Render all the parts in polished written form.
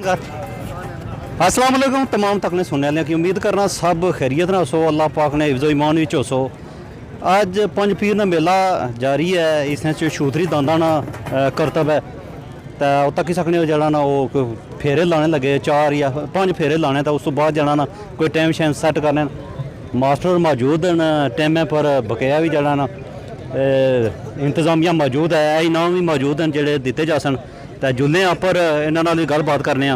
अस्सलाम वालेकुम तमाम तकने सुनने वाले की उम्मीद करना सब खैरियत ना सो अल्लाह पाक ने हिफ्ज़ो ईमान विच होसो। अज पंज पीर का मेला जारी है, इस छूतरी दांदा ना करतब है तो उत्त की सकने जरा ना वो फेरे लाने लगे 4 या 5 फेरे लाने तो उस तो बाद जाना ना कोई टाइम शाइम सैट करने मास्टर मौजूद हैं टाइमें पर बकाया भी जरा ना इंतजामिया मौजूद है, इनाम भी मौजूद हैं जोड़े दिते जा सन तो जुलने पर इन्हों नाल गलबात करने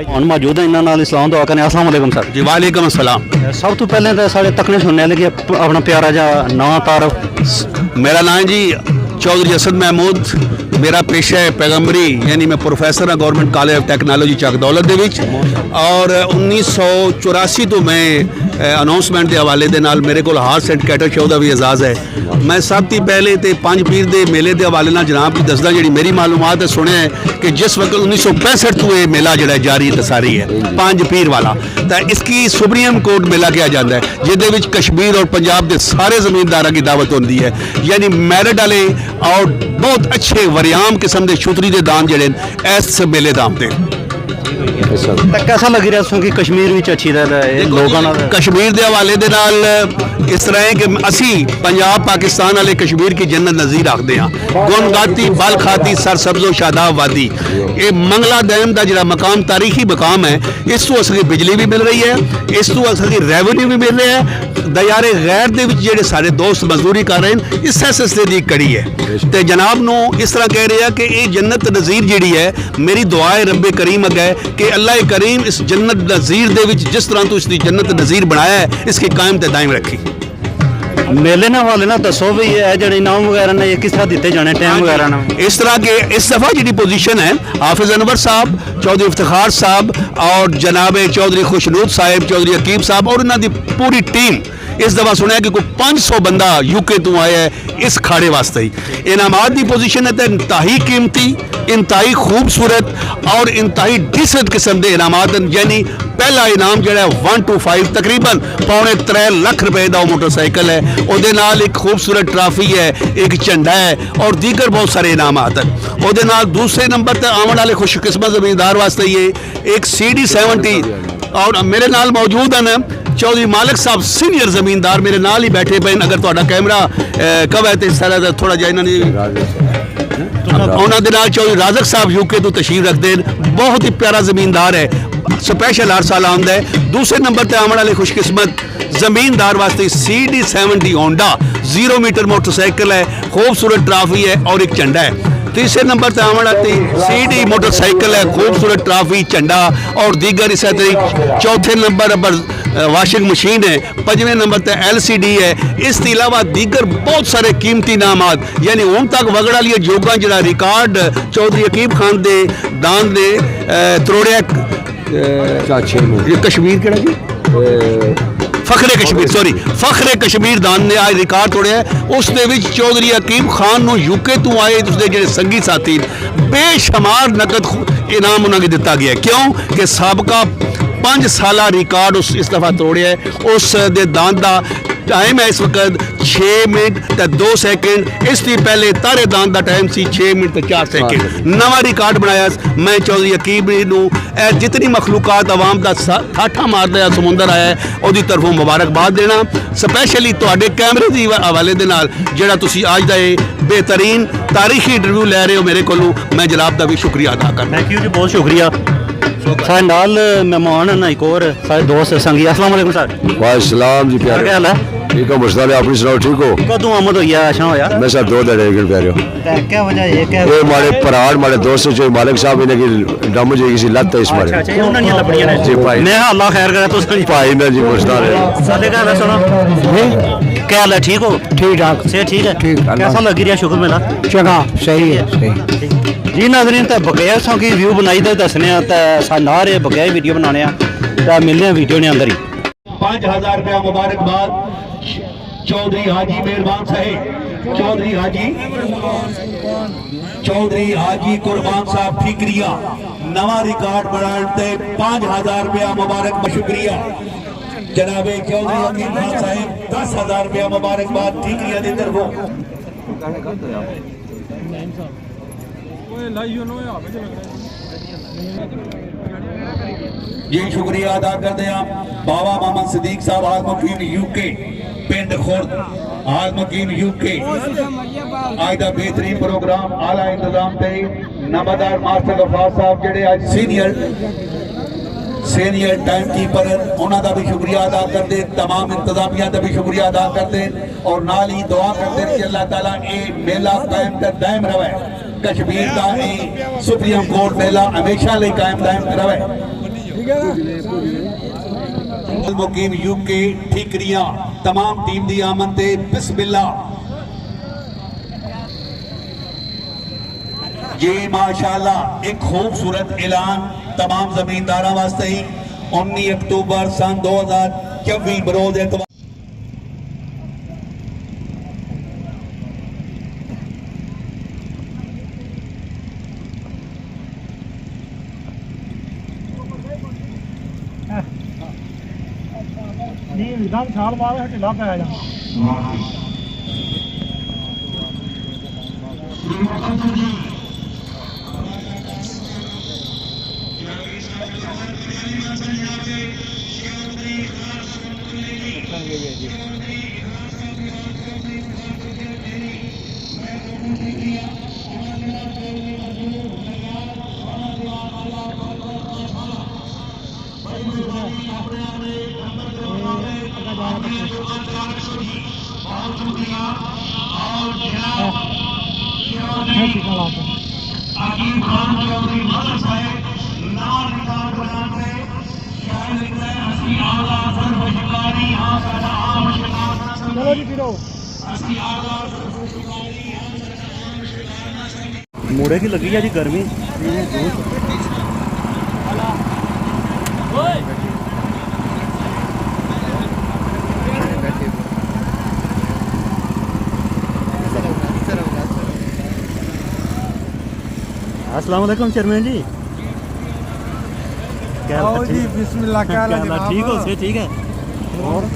हम मौजूद हैं इन्होंने इस्लाम दुआ करने। अस्सलाम वालेकुम सर जी वालेकुम अस्सलाम। सब तो पहले तो साढ़े तकने सुनने लगे अपना प्यारा जा नाम तारफ। मेरा नाम जी चौधरी असद महमूद, मेरा पेशा है पैगंबरी, यानी मैं प्रोफैसर हाँ गवर्नमेंट कॉलेज ऑफ टैक्नोलॉजी चक दौलत दे विच और 1984 तो मैं अनाउंसमेंट के हवाले दे नाल मेरे को हार्स एंड कैटल शो का भी एजाज़ है। मैं सब तो पहले तो पंज पीर के मेले के हवाले नाल जनाब की दसदा जी मेरी मालूमात है सुने कि जिस वक्त 1965 तो ये मेला जो जारी तसारी है पंज पीर वाला तो इसकी सुप्रीम कोर्ट मेला कहा जाता है जिद कश्मीर और पंजाब के सारे जमींदारों की दावत होती है, यानी मैरिट वाले और बहुत अच्छे वरियाम किस्म के छुतरी के दान जड़े इस मेले दाम थे। कैसा लग रहा कि कश्मीर में अच्छी लोगों कश्मीर के हवाले दे नाल इस तरह है कि असी पंजाब पाकिस्तान वाले कश्मीर की जन्नत नज़ीर रखते हैं। गुनगाती बल खाती सर सब्जो शादाब वादी ये मंगला डैम का जो मकाम तारीखी मकाम है, इस तो असली बिजली भी मिल रही है, इस तो असली रेवन्यू भी मिल रहा है। दयारे गैर दे विच जेडे सारे दोस्त मजदूरी कर रहे हैं इस सिलसिले की कड़ी है तो जनाब नू इस तरह कह रहे हैं कि ये जन्नत नज़ीर जी है। मेरी दुआ है रब्बे करीम अगे कि अल्लाह करीम इस जन्नत नज़ीर दे विच जिस तरह तो इसकी जन्नत नज़ीर बनाया है इसकी कायम ते दायम रखी। मेले ने वाले ना दसो भी है जो इनाम वगैरह ने किस तरह दिते जाने टाइम वगैरह ना इस तरह के इस दफ़ा जी पोजीशन है हाफिज़ अनवर साहब, चौधरी इफ्तिखार साहब और जनाब चौधरी खुशनूद साहब, चौधरी अकीब साहब और इन्हों की पूरी टीम इस दफ़ा सुना कि कोई 500 बंदा यूके तो आया है इस खाड़े वास्ते ही। इनामात की पोजीशन है तो इंतहाई कीमती, इंतहाई खूबसूरत और इंतहाई डिसेंट किस्म के इनामात, यानी पहला इनाम जो है 1 to 5 तकरीबन 3.25 लाख रुपए का मोटरसाइकिल है, वो नाल एक खूबसूरत ट्राफी है, एक झंडा है और दीगर बहुत सारे इनामात हैं। वो नाल दूसरे नंबर पर आने वाले खुशकिस्मत जमींदार वास्ते ये एक CD70 और मेरे नाल मौजूद हैं चौधरी मालिक साहब सीनियर जमींदार मेरे नाल ही बैठे पे। अगर थोड़ा कैमरा कब है तो इस तरह थोड़ा जा इन्होंने उन्होंने चौधरी राजक साहब यूके तो तशरीफ रखते हैं, बहुत ही प्यारा जमींदार है, स्पैशल हर साल आंदा है। दूसरे नंबर पर आने वाले खुशकिस्मत जमींदार वास्ते CD70 होंडा 0 मीटर मोटरसाइकिल है, खूबसूरत ट्राफी है और एक झंडा है। तीसरे नंबर पर आने वाली CD मोटरसाइकिल है, खूबसूरत ट्राफी, झंडा और दीगर इस तरीके। चौथे नंबर पर वाशिंग मशीन है, पंजवें नंबर पर LCD है। इसके अलावा दीगर बहुत सारे कीमती इनामात, यानी हूँ तक वगड़ा लिया जोगा जो रिकॉर्ड चौधरी अकीब खान दे दान दे त्रोड़िया कश्मीर केड़ा जी फखरे कश्मीर सॉरी फखरे कश्मीर दान ने आज रिकॉर्ड तोड़िया उस चौधरी अकीब खान नू यूके तो आए उसके जो संगी साथी बेशुमार नकद इनाम उन्होंने दिता गया। क्यों कि सबका 5 साला रिकॉर्ड इस दफ़ा तोड़िया उस दे दान का टाइम है इस वक्त 6 मिनट तो 2 सेकंड। इससे पहले तारे दान का टाइम सी 6 मिनट तो 4 सेकंड। नवा रिकॉर्ड बनाया मैं चौधरी अकीब नू जितनी मखलूकात आवाम का ठाठा मारदा समुंदर आया है उसकी तरफों मुबारकबाद देना, स्पैशली तुहाडे कैमरे के हवाले दे नाल जिहड़ा तुसीं अज दा बेहतरीन तारीखी इंटरव्यू लै रहे हो मेरे कोलों, मैं जनाब का भी शुक्रिया अदा करना। थैंक यू जी, बहुत शुक्रिया। सारे नाल मेहमान ना एक और सारे दोस्त संगी। अस्सलाम वालेकुम सर। वालेकुम जी प्यारे, क्या हाल है? ठीक हो मुश्ताक, अपनी सुनाओ ठीक हो? कदों आमद होई है आशा होया? मैं सर 2 दिन कह रहे हो क्या वजह है क्या ये हमारे पराड़ हमारे दोस्त जो मालिक साहब इन्हें की डम जी किसी लत है इस बारे अच्छा अच्छा उन्होंने लपड़ियां ने जी भाई मैं अल्लाह खैर करे तो भाई ना जी मुश्ताक साले का हाल सुनो क्या हाल है? ठीक हो? ठीक ठाक से ठीक है। ठीक कैसा लग रहा शुक्र मेला? चंगा सही है सही जी नाज़रीन तो बकाया सौ की व्यू बनाई तो दसने ना रहे बकाया वीडियो बनाने तो मिलने वीडियो ने अंदर ही 5000 रुपया मुबारकबाद चौधरी हाजी मेहरबान साहब, चौधरी हाजी कुर्बान साहब ठीकरिया नवा रिकॉर्ड बनाते 5000 रुपया मुबारक शुक्रिया। जनाबे चौधरी अकीब खान साहब 10,000 रुपया मुबारकबाद ठीकरिया की तरफों। लाइयो नो ये शुक्रिया अदा करते हैं बाबा मोहम्मद सिद्दीक साहब आलमकीन यूके पिंड खुर्द आलमकीन यूके आज का बेहतरीन प्रोग्राम आला इंतजाम ते नंबरदार मास्टर गफार साहब जेडे आज सीनियर टाइम कीपर उन्होंने भी शुक्रिया अदा करते तमाम इंतजामिया का भी शुक्रिया अदा करते और नाल ही दुआ करते कि अल्लाह ताला ये मेला कायम ते दायम रहे कश्मीर का ये सुप्रीम कोर्ट मेला हमेशा लिए कायम दायम रहे मुकीम यूके ठीकरियां तमाम टीम दी आमद ते बिस्मिल्लाह ये माशाल्लाह एक खूबसूरत ऐलान तमाम जमींदारों वास्ते ही 19 अक्टूबर सन 2024 बरोज एतवार छाल मार ढिला पै जा चलो जी फिरो मोड़े की लगी है जी गर्मी अस्सलाम वालेकुम चेयरमैन जी आओ जी बिस्मिल्लाह क्या हाल है जनाब? ठीक हो से ठीक है और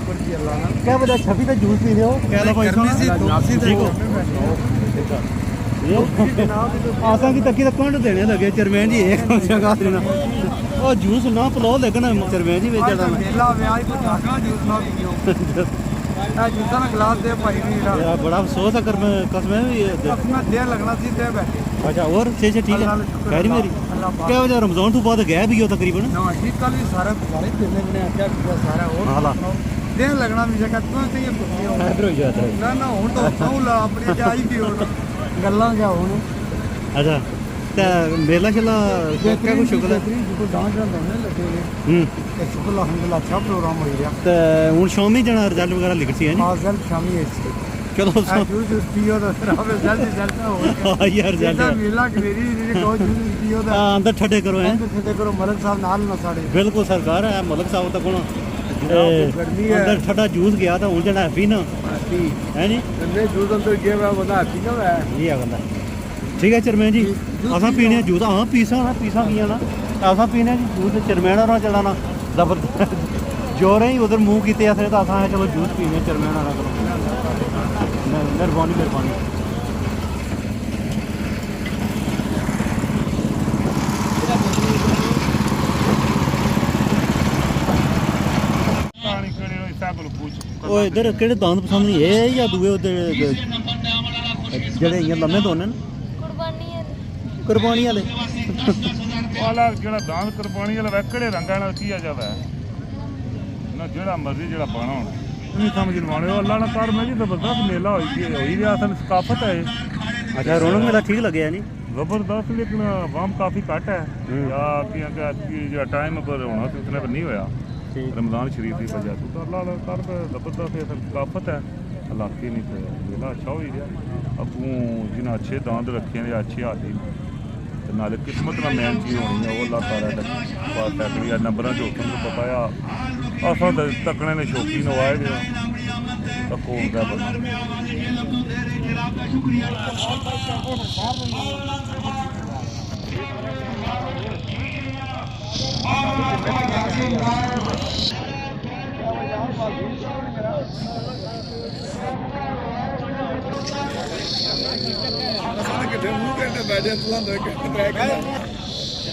क्या वजह छवि तो जूस पी रहे हो क्या भाई ठीक हो आसा की तकी तक कौन देने लगे चेयरमैन जी एक जगह देना ਉਹ ਜੂਸ ਨਾ ਪਲਾਓ ਲੇਕਿਨ ਚਰਮੇ ਜੀ ਵੇਚਦਾ ਮੈਂ ਮੇਲਾ ਵਿਆਹ ਕੋ ਜਾਗਾ ਜੂਸ ਨਾ ਪੀਓ ਆ ਜੂਸਾਂ ਦਾ ਗਲਾਸ ਦੇ ਭਾਈ ਵੀ ਜਿਹੜਾ ਯਾਰ ਬੜਾ ਅਫਸੋਸ ਹੈ ਕਰ ਮੈਂ ਕਸਮੇ ਵੀ अपना दे लगना सी दे बैठे अच्छा और से ठीक है खैर मेरी क्या वजह रमजान तो बाद गए भी हो तकरीबन ना जी कल भी सारे सारे पिने बने आख्या पूरा सारा और हाला दे लगना भी जगह तू ते ये इधर हो जाता है ना ना हुन तो सौला अपनी जाई भी हो गल्लां क्या हुन अच्छा ते मेला चला क्या कुछ शुक्र है जो डांस होने लगे ते शुक्र अल्हम्दुलिल्लाह अच्छा प्रोग्राम हो गया ते हुन शामी जाना रिजल्ट वगैरह लिख सी है हां रिजल्ट शामी है चलो जूस पियो तो रिजल्ट हो हां यार रिजल्ट मेला करेरी ने को जूस पियो तो अंदर ठड्डे करो हैं ठंडे करो मलक साहब नाल ना साड़े बिल्कुल सरकार है मलक साहब तक कोण गर्मी है अंदर ठंडा जूस गया था हुन जाना है ना है नहीं ठंडे जूस अंदर गया मैं बता पीना है ये गल है ठीक है चेयरमैन जी असा पीने जूस हाँ पीसा किया ना असा पीने जूस चेयरमैन और चलाना जबरदस्त जो रही उधर मुंह किते असें तो असा चलो जूस पीने चेयरमैन वाला करो मेहरबानी ਉਹ ਇਧਰ ਕਿਹੜੇ ਦੰਦ ਪਸੰਦ ਨਹੀਂ ਇਹ ਜਾਂ ਦੂਏ ਉਧਰ ਜਿਹੜੇ ਇਹ ਲੰਮੇ ਦੋਨੇ ਕੁਰਬਾਨੀ ਵਾਲੇ ਵਾਲਾ ਜਿਹੜਾ ਦਾਨ ਕੁਰਬਾਨੀ ਵਾਲਾ ਵਾ ਕਿਹੜੇ ਰੰਗਾਂ ਨਾਲ ਕੀ ਆ ਜਾਵੇ ਨਾ ਜਿਹੜਾ ਮਰਜ਼ੀ ਜਿਹੜਾ ਪਾਣਾ ਹੁਣ ਨਹੀਂ ਸਮਝ ਲਵਾਉਣੇ ਉਹ ਅੱਲਾ ਨਾਲ ਕਰ ਮੈਂ ਜੀ ਜ਼ਬਰਦਸਤ ਮੇਲਾ ਹੋਈ ਰਿਹਾ ਅਸਲ ਸਕਾਫਤ ਹੈ ਅੱਛਾ ਰੌਣਕ ਮੇਲਾ ਠੀਕ ਲੱਗਿਆ ਨਹੀਂ ਜ਼ਬਰਦਸਤ ਲੇਕਿਨ ਆਵਾਮ ਕਾਫੀ ਘੱਟ ਹੈ ਜਾਂ ਕਿ ਜਿਹੜਾ ਟਾਈਮ ਪਰ ਹੋਣਾ ਸੀ ਉਸ ਨਹੀਂ ਹੋਇਆ रमज़ान शरीफ की वजह से तो अल्लाह कर जबरदस्त सकाफत है इलाके नहीं तो मेला अच्छा हो गया अगू जिन्हें अच्छे दांद रखे हैं अच्छे हाथी नाले किस्मत ना मैन चीज होनी है वो अल्लाह ताला फैक्ट्री नंबर जो पता है असा तकने ने शौकीन हो आए तको जी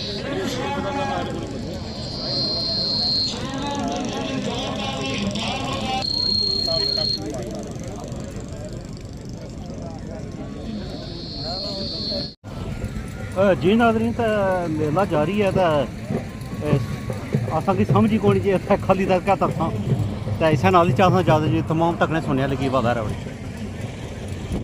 नाज़रीन त मेला जारी है असांखे समझ ही कोनी जे इत्थे खाली दरगाह तक इसे नाल ही चाहता ज्यादा जी तमाम तकने सुनने लगी वादा है